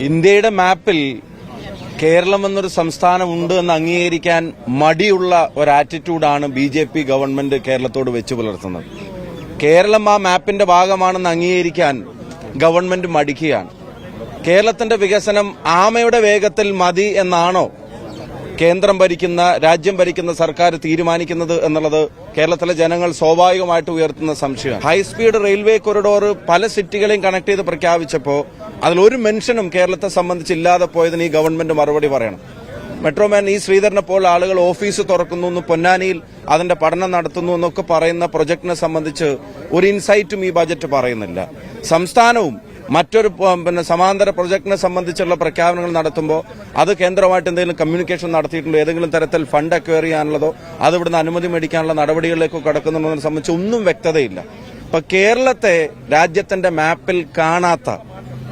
ഇന്ത്യയുടെ മാപ്പിൽ കേരളം എന്നൊരു സംസ്ഥാനം ഉണ്ട് എന്ന് അംഗീകരിക്കാൻ മടിയുള്ള ഒരു ആറ്റിറ്റ്യൂഡാണ് ബി.ജെ.പി. ഗവൺമെന്റ് കേരളത്തോട് വെച്ചു പുലർത്തുന്നത്. കേരളം ആ മാപ്പിന്റെ ഭാഗമാണെന്ന് അംഗീകരിക്കാൻ ഗവൺമെന്റ് മടിക്കുകയാണ്. കേരളത്തിന്റെ വികസനം ആമയുടെ വേഗത്തിൽ മതി എന്നാണോ രാജ്യം ഭരിക്കുന്ന സർക്കാർ തീരുമാനിക്കുന്നത് എന്നുള്ളത് കേരളത്തിലെ ജനങ്ങൾ സ്വാഭാവികമായിട്ട് ഉയർത്തുന്ന സംശയമാണ്. ഹൈസ്പീഡ് റെയിൽവേ കൊറിഡോർ പല സിറ്റികളെയും കണക്ട് ചെയ്ത് പ്രഖ്യാപിച്ചപ്പോൾ അതിലൊരു മെൻഷനും കേരളത്തെ സംബന്ധിച്ച് ഇല്ലാതെ പോയതിന് ഈ ഗവൺമെന്റ് മറുപടി പറയണം. മെട്രോമാൻ ഈ ശ്രീധരനെ പോലെ ആളുകൾ ഓഫീസ് തുറക്കുന്നു, പൊന്നാനിയിൽ അതിന്റെ പഠനം നടത്തുന്നു എന്നൊക്കെ പറയുന്ന പ്രൊജക്ടിനെ സംബന്ധിച്ച് ഒരു ഇൻസൈറ്റും ഈ ബജറ്റ് പറയുന്നില്ല. സംസ്ഥാനവും മറ്റൊരു സമാന്തര പ്രൊജക്ടിനെ സംബന്ധിച്ചുള്ള പ്രഖ്യാപനങ്ങൾ നടത്തുമ്പോൾ അത് കേന്ദ്രമായിട്ട് എന്തെങ്കിലും കമ്മ്യൂണിക്കേഷൻ നടത്തിയിട്ടുണ്ടോ, ഏതെങ്കിലും തരത്തിൽ ഫണ്ട് അക്വയർ ചെയ്യാനുള്ളതോ അത് ഇവിടുന്ന് അനുമതി മേടിക്കാനുള്ള നടപടികളിലേക്കോ കടക്കുന്നുണ്ടോന്നതിനെ സംബന്ധിച്ച് ഒന്നും വ്യക്തതയില്ല. ഇപ്പൊ കേരളത്തെ രാജ്യത്തിന്റെ മാപ്പിൽ കാണാത്ത,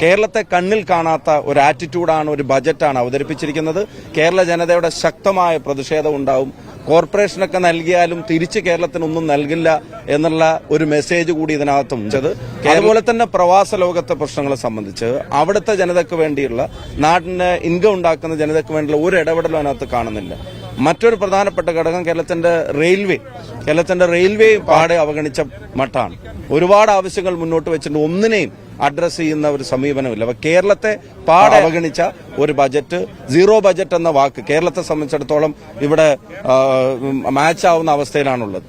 കേരളത്തെ കണ്ണിൽ കാണാത്ത ഒരു ആറ്റിറ്റ്യൂഡാണ്, ഒരു ബജറ്റാണ് അവതരിപ്പിച്ചിരിക്കുന്നത്. കേരള ജനതയുടെ ശക്തമായ പ്രതിഷേധം ഉണ്ടാവും. കോർപ്പറേഷനൊക്കെ നൽകിയാലും തിരിച്ച് കേരളത്തിനൊന്നും നൽകില്ല എന്നുള്ള ഒരു മെസ്സേജ് കൂടി ഇതിനകത്തുണ്ട്. അതുപോലെ തന്നെ പ്രവാസ ലോകത്തെ പ്രശ്നങ്ങളെ സംബന്ധിച്ച് അവിടുത്തെ ജനതയ്ക്ക് വേണ്ടിയുള്ള, നാടിന് ഇൻകം ഉണ്ടാക്കുന്ന ജനതയ്ക്ക് വേണ്ടിയുള്ള ഒരു ഇടപെടലും അതിനകത്ത് കാണുന്നില്ല. മറ്റൊരു പ്രധാനപ്പെട്ട ഘടകം കേരളത്തിന്റെ റെയിൽവേ പാടെ അവഗണിച്ച മട്ടാണ്. ഒരുപാട് ആവശ്യങ്ങൾ മുന്നോട്ട് വെച്ചിട്ടുണ്ട്, ഒന്നിനെയും അഡ്രസ് ചെയ്യുന്ന ഒരു സമീപനമില്ല. അപ്പൊ കേരളത്തെ പാടെ അവഗണിച്ച ഒരു ബജറ്റ്, സീറോ ബജറ്റ് എന്ന വാക്ക് കേരളത്തെ സംബന്ധിച്ചിടത്തോളം ഇവിടെ മാച്ച് ആവുന്ന അവസ്ഥയിലാണുള്ളത്.